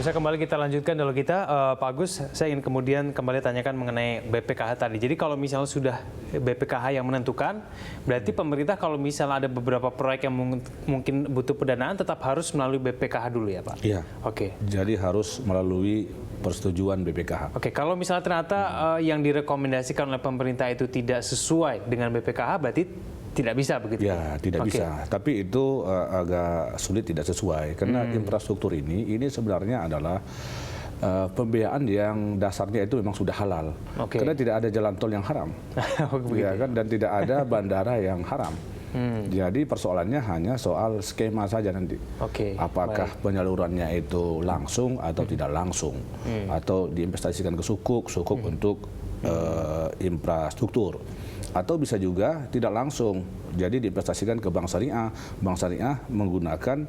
Pemirsa, kembali kita lanjutkan dulu Pak Agus, saya ingin kemudian kembali tanyakan mengenai BPKH tadi. Jadi kalau misalnya sudah BPKH yang menentukan, berarti pemerintah kalau misalnya ada beberapa proyek yang mungkin butuh pendanaan tetap harus melalui BPKH dulu ya Pak? Iya. Oke. Jadi harus melalui persetujuan BPKH. Oke, kalau misalnya ternyata yang direkomendasikan oleh pemerintah itu tidak sesuai dengan BPKH, berarti tidak bisa begitu? Ya, tidak bisa. Tapi itu agak sulit tidak sesuai karena infrastruktur ini sebenarnya adalah pembiayaan yang dasarnya itu memang sudah halal. Karena tidak ada jalan tol yang haram, ya kan, dan tidak ada bandara yang haram. Jadi persoalannya hanya soal skema saja nanti. Apakah penyalurannya itu langsung atau tidak langsung, atau diinvestasikan ke sukuk untuk infrastruktur. Atau bisa juga tidak langsung, jadi diinvestasikan ke bank syariah menggunakan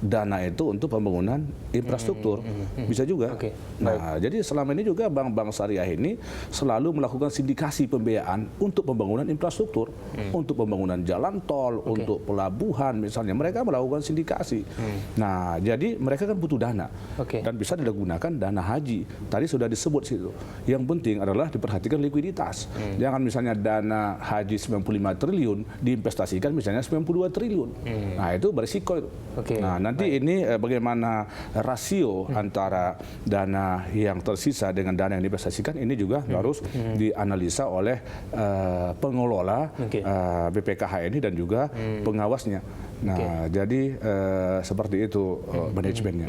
dana itu untuk pembangunan infrastruktur, bisa juga. Nah, jadi selama ini juga bank-bank syariah ini selalu melakukan sindikasi pembiayaan untuk pembangunan infrastruktur, untuk pembangunan jalan tol, untuk pelabuhan misalnya, mereka melakukan sindikasi. Nah, jadi mereka kan butuh dana, dan bisa digunakan dana haji. Tadi sudah disebut situ. Yang penting adalah diperhatikan likuiditas. Jangan misalnya dana haji 95 triliun diinvestasikan misalnya 92 triliun. Nah, itu berisiko itu. Nah, nanti ini bagaimana rasio antara dana yang tersisa dengan dana yang diinvestasikan ini juga harus dianalisa oleh pengelola BPKH ini dan juga pengawasnya. Nah, jadi seperti itu manajemennya.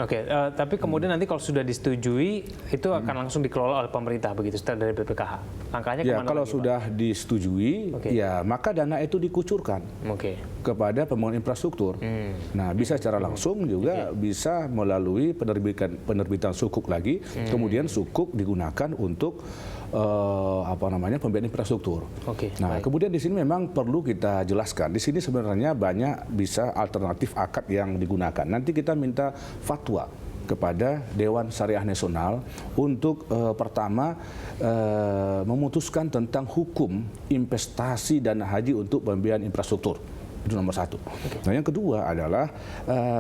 Tapi kemudian nanti kalau sudah disetujui itu akan langsung dikelola oleh pemerintah begitu setelah dari BPKH. Angkanya ya, kemana kalau lagi, sudah disetujui, ya maka dana itu dikucurkan kepada pembangunan infrastruktur. Nah, bisa secara langsung juga bisa melalui penerbitan sukuk lagi, kemudian sukuk digunakan untuk pembiayaan infrastruktur. Nah, kemudian di sini memang perlu kita jelaskan. Di sini sebenarnya banyak bisa alternatif akad yang digunakan. Nanti kita minta fatwa kepada Dewan Syariah Nasional untuk pertama memutuskan tentang hukum investasi dana haji untuk pembiayaan infrastruktur. Itu nomor satu. Nah, yang kedua adalah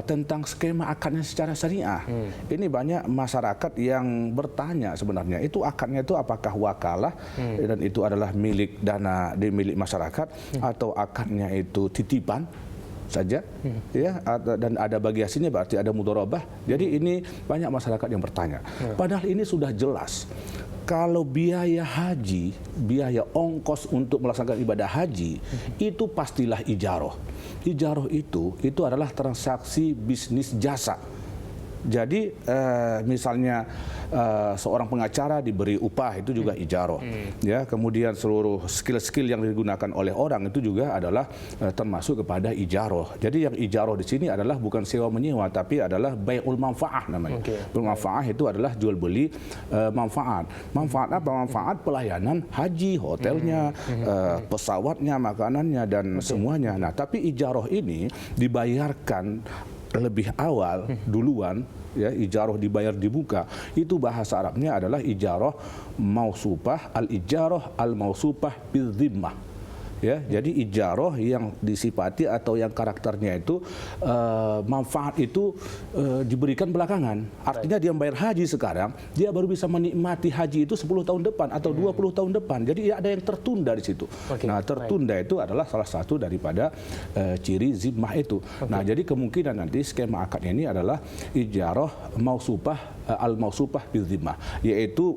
tentang skema akadnya secara syariah. Ini banyak masyarakat yang bertanya sebenarnya, itu akadnya itu apakah wakalah dan itu adalah milik milik masyarakat atau akadnya itu titipan saja, ya, dan ada bagasinya, berarti ada mudharabah. Jadi ini banyak masyarakat yang bertanya. Padahal ini sudah jelas. Kalau biaya haji, biaya ongkos untuk melaksanakan ibadah haji, itu pastilah ijaroh. Ijaroh itu adalah transaksi bisnis jasa. Jadi misalnya seorang pengacara diberi upah, itu juga ijaroh. Ya, kemudian seluruh skill-skill yang digunakan oleh orang itu juga adalah termasuk kepada ijaroh. Jadi yang ijaroh di sini adalah bukan sewa menyewa, tapi adalah bai'ul manfaah namanya. Manfaah itu adalah jual beli manfaat. Manfaat apa? Manfaat pelayanan haji, hotelnya, pesawatnya, makanannya, dan semuanya. Nah, tapi ijaroh ini dibayarkan lebih awal, duluan, ya, ijaroh dibayar di muka. Itu bahasa Arabnya adalah ijaroh mausupah, al-ijaroh al-mausupah bil-dhimmah. Ya, jadi ijaroh yang disifati atau yang karakternya itu manfaat itu diberikan belakangan. Artinya dia membayar haji sekarang, dia baru bisa menikmati haji itu 10 tahun depan atau 20 tahun depan. Jadi ada yang tertunda di situ. Nah, tertunda itu adalah salah satu daripada ciri zimmah itu. Nah, jadi kemungkinan nanti skema akadnya ini adalah ijaroh mausupah al-mausupah bil-dhimmah, yaitu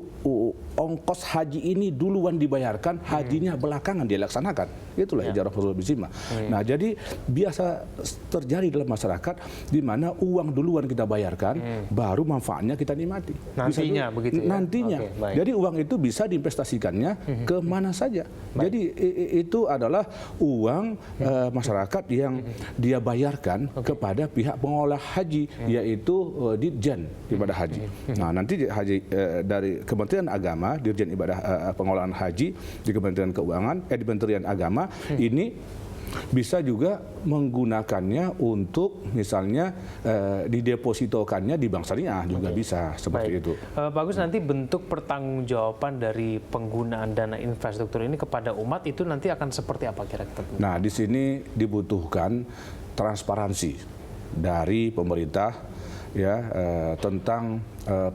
ongkos haji ini duluan dibayarkan, hajinya belakangan dia laksanakan. Itulah ijarah bil-dhimmah. Nah, jadi biasa terjadi dalam masyarakat di mana uang duluan kita bayarkan, baru manfaatnya kita nikmati. Nantinya begitu ya? Nantinya. Jadi uang itu bisa diinvestasikannya ke mana saja. Jadi itu adalah uang masyarakat yang dia bayarkan kepada pihak pengelola haji, yaitu Ditjen Ibadah Haji. Nah, nanti dari Kementerian Agama, Dirjen Ibadah Pengelolaan Haji di Kementerian Keuangan, di Kementerian Agama ini bisa juga menggunakannya untuk misalnya didepositokannya di bank syariah juga bisa seperti itu. Bagus, nanti bentuk pertanggungjawaban dari penggunaan dana infrastruktur ini kepada umat itu nanti akan seperti apa kira-kira? Nah, di sini dibutuhkan transparansi dari pemerintah tentang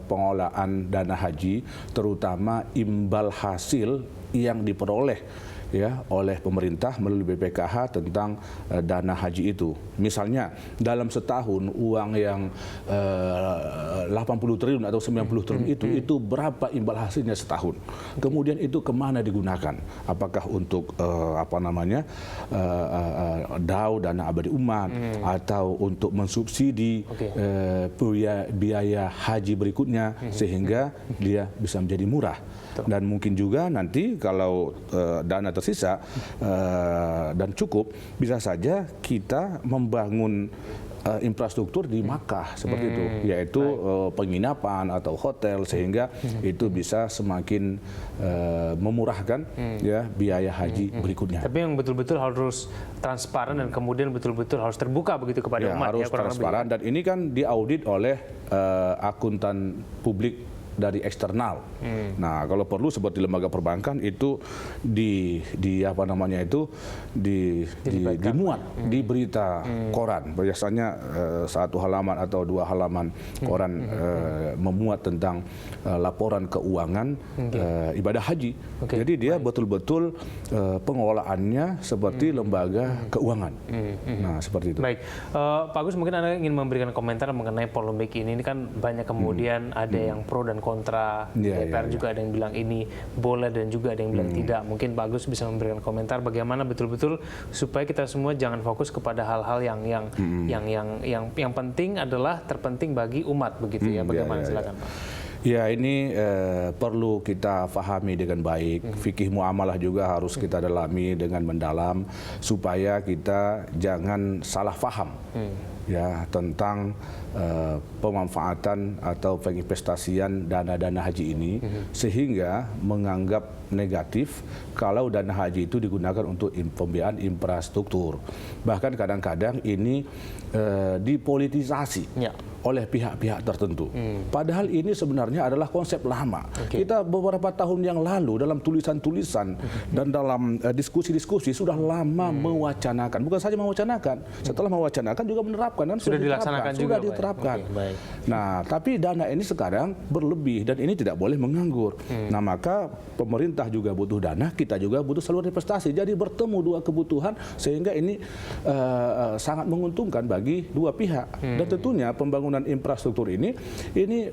pengelolaan dana haji, terutama imbal hasil yang diperoleh oleh pemerintah melalui BPKH tentang dana haji itu. Misalnya dalam setahun uang yang 80 triliun atau 90 triliun itu berapa imbal hasilnya setahun. Kemudian itu kemana digunakan? Apakah untuk DAU, dana abadi umat, atau untuk mensubsidi biaya haji berikutnya sehingga dia bisa menjadi murah. Dan mungkin juga nanti kalau dana tersisa dan cukup, bisa saja kita membangun infrastruktur di Makkah seperti itu, yaitu penginapan atau hotel, sehingga itu bisa semakin memurahkan biaya haji berikutnya. Tapi yang betul-betul harus transparan dan kemudian betul-betul harus terbuka begitu kepada umat. Harus transparan, dan ini kan diaudit oleh akuntan publik dari eksternal. Nah, kalau perlu seperti lembaga perbankan itu dimuat di berita koran. Biasanya satu halaman atau dua halaman koran memuat tentang laporan keuangan ibadah haji. Jadi dia betul-betul pengelolaannya seperti lembaga keuangan. Nah, seperti itu. Baik, Pak Agus, mungkin Anda ingin memberikan komentar mengenai polemik ini. Ini kan banyak kemudian ada yang pro dan kontra, DPR juga ada yang bilang ini boleh dan juga ada yang bilang tidak. Mungkin Pak Agus bisa memberikan komentar bagaimana betul-betul supaya kita semua jangan fokus kepada hal-hal yang penting adalah terpenting bagi umat begitu ya. Bagaimana silakan Pak. Ya, ini perlu kita fahami dengan baik. Fikih muamalah juga harus kita dalami dengan mendalam supaya kita jangan salah faham tentang pemanfaatan atau penginvestasian dana-dana haji ini, sehingga menganggap negatif kalau dana haji itu digunakan untuk pembiayaan infrastruktur. Bahkan kadang-kadang ini dipolitisasi oleh pihak-pihak tertentu. Padahal ini sebenarnya adalah konsep lama. Kita beberapa tahun yang lalu dalam tulisan-tulisan dan dalam diskusi-diskusi sudah lama mewacanakan. Bukan saja mewacanakan, setelah mewacanakan juga menerapkan. Dan sudah dilaksanakan juga. Sudah diterapkan. Nah, tapi dana ini sekarang berlebih dan ini tidak boleh menganggur. Nah, maka pemerintah juga butuh dana, kita juga butuh saluran investasi. Jadi bertemu dua kebutuhan sehingga ini sangat menguntungkan bagi dua pihak. Dan tentunya pembangunan infrastruktur ini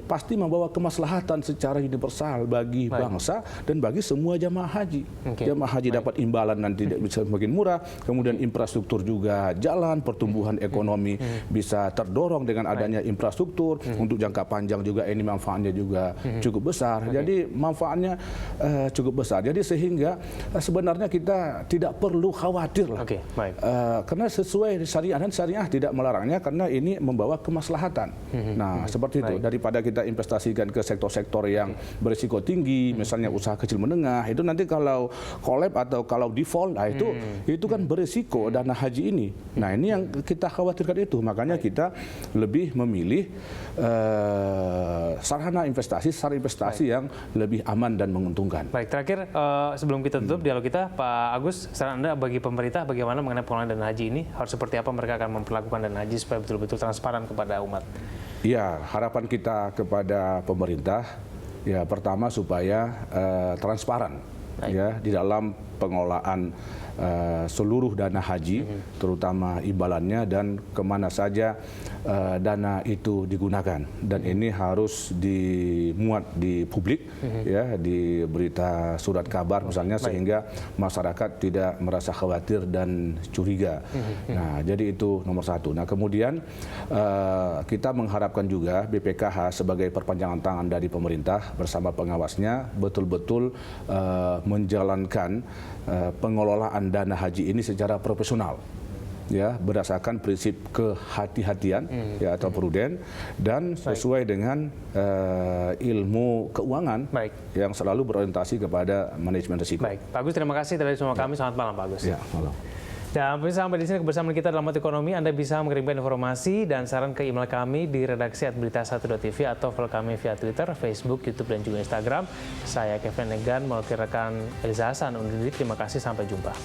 pasti membawa kemaslahatan secara universal bagi bangsa dan bagi semua jamaah haji. Jamaah haji dapat imbalan nanti bisa semakin murah, kemudian infrastruktur juga jalan, pertumbuhan ekonomi bisa terdorong dengan adanya infrastruktur. Untuk jangka panjang juga ini manfaatnya juga cukup besar. Jadi manfaatnya cukup besar. Jadi sehingga sebenarnya kita tidak perlu khawatir lah. Karena sesuai syariah, dan syariah tidak melarangnya karena ini membawa kemaslahatan. Nah, seperti itu. Daripada kita investasikan ke sektor-sektor yang berisiko tinggi, misalnya usaha kecil menengah, itu nanti kalau collab atau kalau default, nah itu kan berisiko dana haji ini. Nah, ini yang kita khawatirkan itu. Makanya kita lebih memilih sarana investasi yang lebih aman dan menguntungkan. Baik, terakhir sebelum kita tutup dialog kita, Pak Agus, saran Anda bagi pemerintah bagaimana mengenai pengelolaan dana haji ini? Harus seperti apa mereka akan memperlakukan dana haji supaya betul-betul transparan kepada umat? Ya, harapan kita kepada pemerintah, ya pertama supaya transparan di dalam pengelolaan seluruh dana haji, terutama imbalannya dan kemana saja dana itu digunakan. Dan ini harus dimuat di publik, di berita surat kabar misalnya, sehingga masyarakat tidak merasa khawatir dan curiga. Nah, jadi itu nomor satu. Nah, kemudian kita mengharapkan juga BPKH sebagai perpanjangan tangan dari pemerintah bersama pengawasnya betul-betul menjalankan pengelolaan dana haji ini secara profesional, berdasarkan prinsip kehati-hatian atau pruden, dan sesuai dengan ilmu keuangan yang selalu berorientasi kepada manajemen risiko. Baik, Pak Agus, terima kasih dari semua kami. Selamat malam, Pak Agus. Ya, malam. Dan sampai di sini kebersamaan kita dalam Mata Ekonomi. Anda bisa mengirimkan informasi dan saran ke email kami di redaksi @berita1.tv atau follow kami via Twitter, Facebook, YouTube, dan juga Instagram. Saya Kevin Negan, mewakili rekan Eliza Hasan undur diri. Terima kasih, sampai jumpa.